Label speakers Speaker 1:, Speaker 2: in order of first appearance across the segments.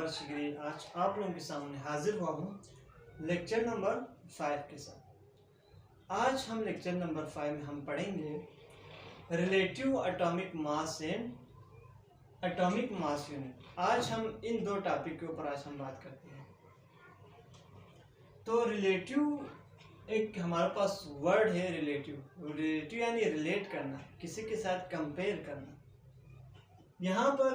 Speaker 1: शिगरी आज आप लोगों के सामने हाजिर हुआ हूँ लेक्चर नंबर 5 के साथ। आज हम लेक्चर नंबर 5 में हम पढ़ेंगे relative atomic mass and atomic mass unit. आज हम इन दो टॉपिक के ऊपर आज हम बात करते हैं। तो रिलेटिव एक हमारे पास वर्ड है रिलेटिव यानी रिलेट करना, किसी के साथ कंपेयर करना। यहाँ पर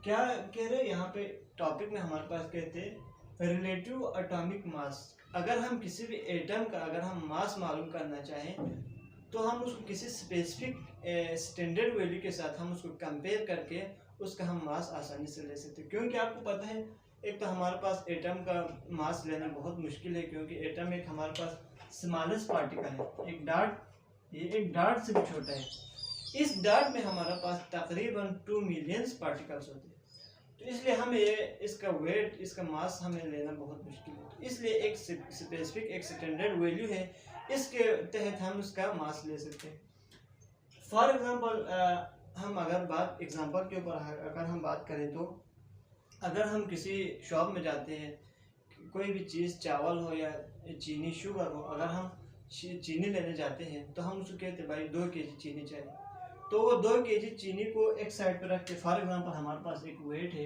Speaker 1: क्या कह रहे हैं, यहाँ पे टॉपिक में हमारे पास कहते हैं रिलेटिव एटॉमिक मास। अगर हम किसी भी एटम का अगर हम मास मालूम करना चाहें तो हम उसको किसी स्पेसिफिक स्टैंडर्ड वैल्यू के साथ हम उसको कंपेयर करके उसका हम मास आसानी से ले सकते हैं। क्योंकि आपको पता है एक तो हमारे पास एटम का मास लेना बहुत मुश्किल है, क्योंकि एटम एक हमारे पास स्मॉलेस्ट पार्टिकल है, एक डार्ट से भी छोटा है। इस डार्ट में हमारे पास तकरीबन 2 मिलियन पार्टिकल्स होते हैं। तो इसलिए हमें इसका वेट, इसका मास हमें लेना बहुत मुश्किल है। तो इसलिए एक स्पेसिफिक एक स्टैंडर्ड वैल्यू है, इसके तहत हम उसका मास ले सकते हैं। फॉर एग्जांपल हम अगर बात एग्जांपल के ऊपर अगर हम बात करें तो अगर हम किसी शॉप में जाते हैं, कोई भी चीज़ चावल हो या चीनी शुगर हो, अगर हम चीनी लेने जाते हैं तो हम उसको कहते हैं भाई 2 kg चीनी चाहिए। तो वो 2 kg चीनी को एक साइड पर रख के, फॉर एग्जांपल हमारे पास एक वेट है,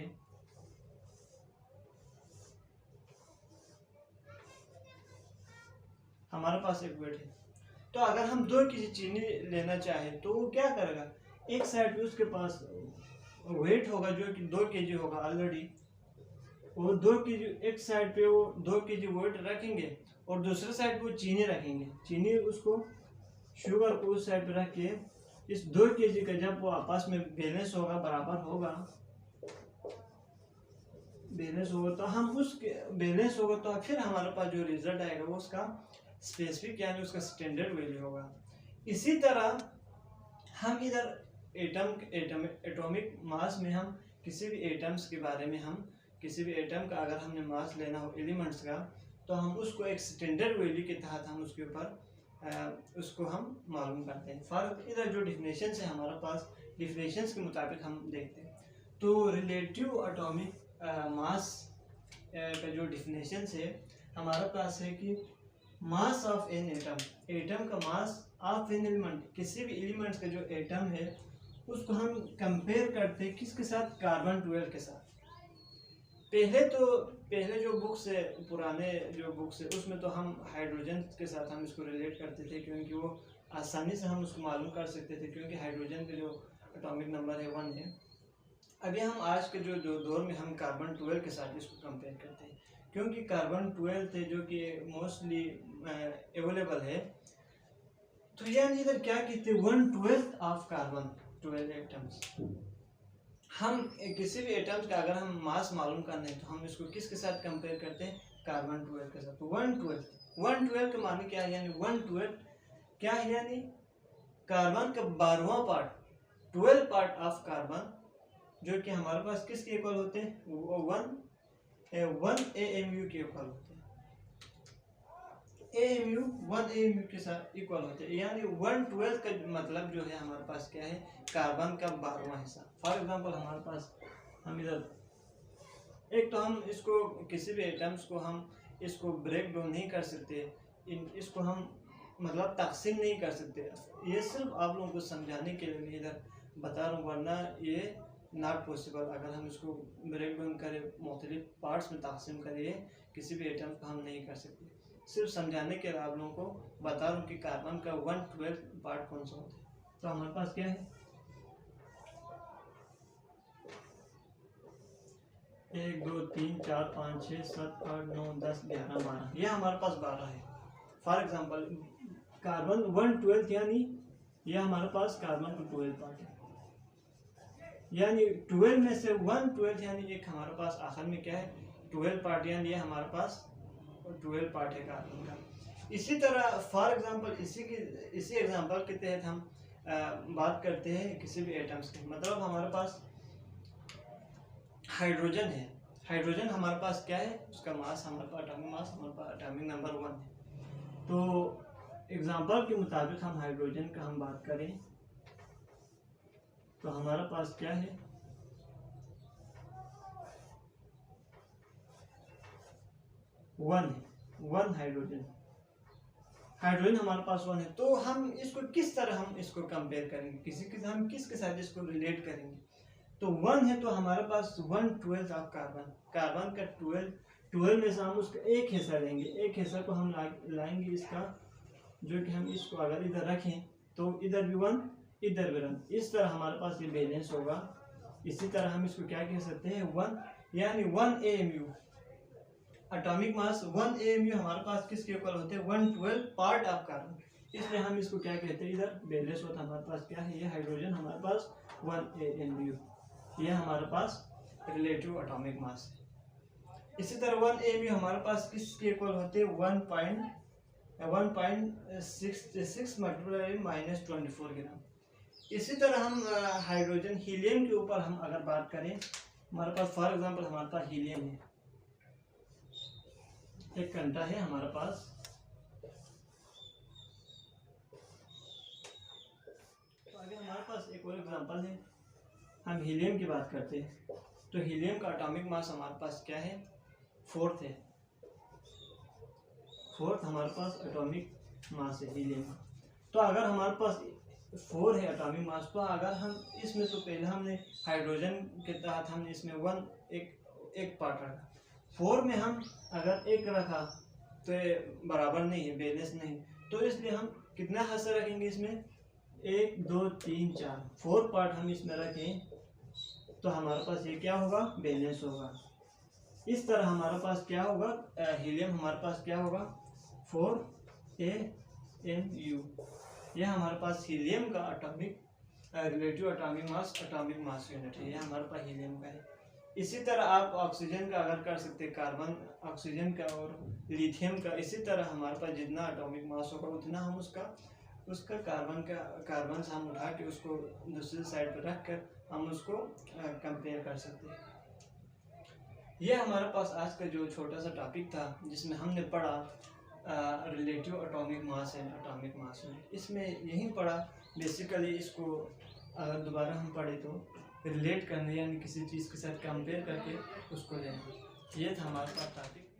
Speaker 1: तो अगर हम 2 kg चीनी लेना चाहें तो वो क्या करेगा, एक साइड पे उसके पास वेट होगा जो कि 2 kg होगा ऑलरेडी, वो 2 kg एक साइड पे वो 2 kg वेट रखेंगे और दूसरे साइड पे वो चीनी रखेंगे। चीनी उसको शुगर को उस साइड पे रख के इस 2 kg का जब वो आपस में बैलेंस होगा, बराबर होगा, तो हम उसके बैलेंस होगा तो फिर हमारे पास जो रिजल्ट आएगा वो उसका स्पेसिफिक यानी उसका स्टैंडर्ड वैल्यू होगा। इसी तरह हम इधर एटॉमिक मास में हम किसी भी एटम्स के बारे में, हम किसी भी एटम का अगर हमने मास लेना हो एलिमेंट्स का, तो हम उसको एक स्टैंडर्ड वैल्यू के तहत हम उसके ऊपर उसको हम मालूम करते हैं। फर्क इधर जो डिफिनेशन है हमारे पास, डिफिनेशन के मुताबिक हम देखते हैं। तो रिलेटिव एटॉमिक मास का जो डिफिनेशन है हमारे पास है कि मास ऑफ एन एटम का मास ऑफ एन एलिमेंट, किसी भी एलिमेंट्स का जो एटम है उसको हम कंपेयर करते हैं किसके साथ, कार्बन 12 के साथ। पहले जो बुक्स है, पुराने जो बुक्स है, उसमें तो हम हाइड्रोजन के साथ हम इसको रिलेट करते थे, क्योंकि वो आसानी से हम उसको मालूम कर सकते थे, क्योंकि हाइड्रोजन का जो एटॉमिक नंबर है 1 है। अभी हम आज के जो दौर में हम कार्बन 12 के साथ इसको कंपेयर करते हैं, क्योंकि कार्बन 12 थे जो कि मोस्टली अवेलेबल है। तो यानी इधर क्या कहते हैं, 1/12 ऑफ कार्बन 12 एटम्स। हम किसी भी एटम्स का अगर हम मास मालूम करना है तो हम इसको किसके साथ कंपेयर करते हैं, कार्बन 12 के साथ। 1/12 का माने क्या है, यानी 1/12 क्या है, यानी कार्बन का 12वां पार्ट, 12 पार्ट ऑफ कार्बन, जो कि हमारे पास किसके इक्वल होते हैं, वो 1 AMU के इक्वल होते हैं। AMU 1 AMU के साथ इक्वल होते हैं, यानी 1/12 का मतलब जो है हमारे पास क्या है, कार्बन का 12वां हिस्सा। फॉर एग्जांपल हमारे पास हम इधर एक तो हम इसको किसी भी एटम्स को हम इसको ब्रेक डाउन नहीं कर सकते, इसको हम मतलब तकसीम नहीं कर सकते। ये सिर्फ आप लोगों को समझाने के लिए मैं इधर बता रहा हूँ, वरना ये नॉट पॉसिबल। अगर हम इसको ब्रेक डाउन करें, मुख्तलिफ पार्ट्स में तकसीम करें, किसी भी एटम को हम नहीं कर सकते। सिर्फ समझाने के लिए आप लोगों को बता रहा हूँ कि कार्बन का 1/12 पार्ट कौन सा होता है। तो हमारे पास क्या है, 1 2 3 4 5 6 7 8 9 10 11 12, ये हमारे पास 12 है। फॉर एग्जांपल कार्बन 1/12 यानी ये हमारे पास कार्बन का 12 पार्ट है, यानी 12 में से 1/12 यानी एक हमारे पास आखिर में क्या है, 12 पार्ट, यानी ये हमारे पास 12 पार्ट है कार्बन का। इसी तरह फॉर एग्जांपल इसी एग्जांपल के तहत हम बात करते हैं किसी भी एटम्स की। मतलब हमारे पास हाइड्रोजन है, हाइड्रोजन हमारे पास क्या है, उसका मास हमारे पास एटॉमिक नंबर 1 है। तो एग्जांपल के मुताबिक हम हाइड्रोजन का हम बात करें तो हमारे पास क्या है, 1 है, 1 हाइड्रोजन हमारे पास 1 है। तो हम इसको किस तरह हम इसको कंपेयर करेंगे, हम किसके साथ इसको रिलेट करेंगे। तो 1 है तो हमारे पास 1/12 ऑफ कार्बन का 12 में से हम उसका एक हिस्सा लेंगे, एक हिस्सा को हम लाएंगे इसका, जो कि हम इसको अगर इधर रखें तो इधर भी 1 इधर भी 1, इस तरह हमारे पास ये बैलेंस होगा। इसी तरह हम इसको क्या कह सकते हैं 1, यानी 1 AMU एटॉमिक मास 1 AMU हमारे पास किसके इक्वल होते हैं 1/12 पार्ट ऑफ कार्बन, इसलिए हम इसको क्या कहते हैं, इधर बैलेंस होता है हमारे पास क्या है, ये हाइड्रोजन हमारे पास 1 AMU, ये हमारे पास रिलेटिव एटॉमिक मास है। इसी तरह 1 AMU हमारे पास किसके इक्वल होते हैं 1.66 मल्टीप्लाई -24 ग्राम। इसी तरह हम हाइड्रोजन हीलियम के ऊपर हम अगर बात करें, हमारे पास फॉर एग्जांपल हमारे पास हीलियम है, एक घंटा है हमारे पास, तो आगे हमारे पास एक और एग्जांपल है, हम हीलियम की बात करते हैं। तो हीलियम का एटॉमिक मास हमारे पास क्या है 4th है, 4th हमारे पास एटॉमिक मास है हीलियम। तो अगर हमारे पास 4 है एटॉमिक मास, तो अगर हम इसमें, तो पहले हमने हाइड्रोजन के तहत हमने इसमें 1 एक पार्ट रखा, 4 में हम अगर एक रखा तो ये बराबर नहीं है, बैलेंस नहीं, तो इसलिए हम कितना हिस्सा रखेंगे इसमें 1 2 3 4 4 पार्ट हम इसमें रखें, तो हमारे पास ये क्या होगा बैलेंस होगा। इस तरह हमारे पास क्या होगा, हीलियम हमारे पास क्या होगा 4 AMU, यह हमारे पास हीलियम का atomic relative atomic mass unit है, यह हमारे पास हीलियम का है। इसी तरह आप ऑक्सीजन का अगर कर सकते हैं, कार्बन ऑक्सीजन का और लिथियम का, इसी तरह हमारे पास जितना एटॉमिक मास होगा उतना हम उसका कार्बन से हम उठा के उसको दूसरी साइड पर रख कर हम उसको कंपेयर कर सकते हैं। यह हमारे पास आज का जो छोटा सा टॉपिक था, जिसमें हमने पढ़ा relative atomic mass and atomic mass unit. इसमें यही पढ़ा बेसिकली, इसको अगर दोबारा हम पढ़े तो रिलेट करने, यानी किसी चीज़ के साथ कंपेयर करके उसको लेना, ये था हमारे पास टॉपिक।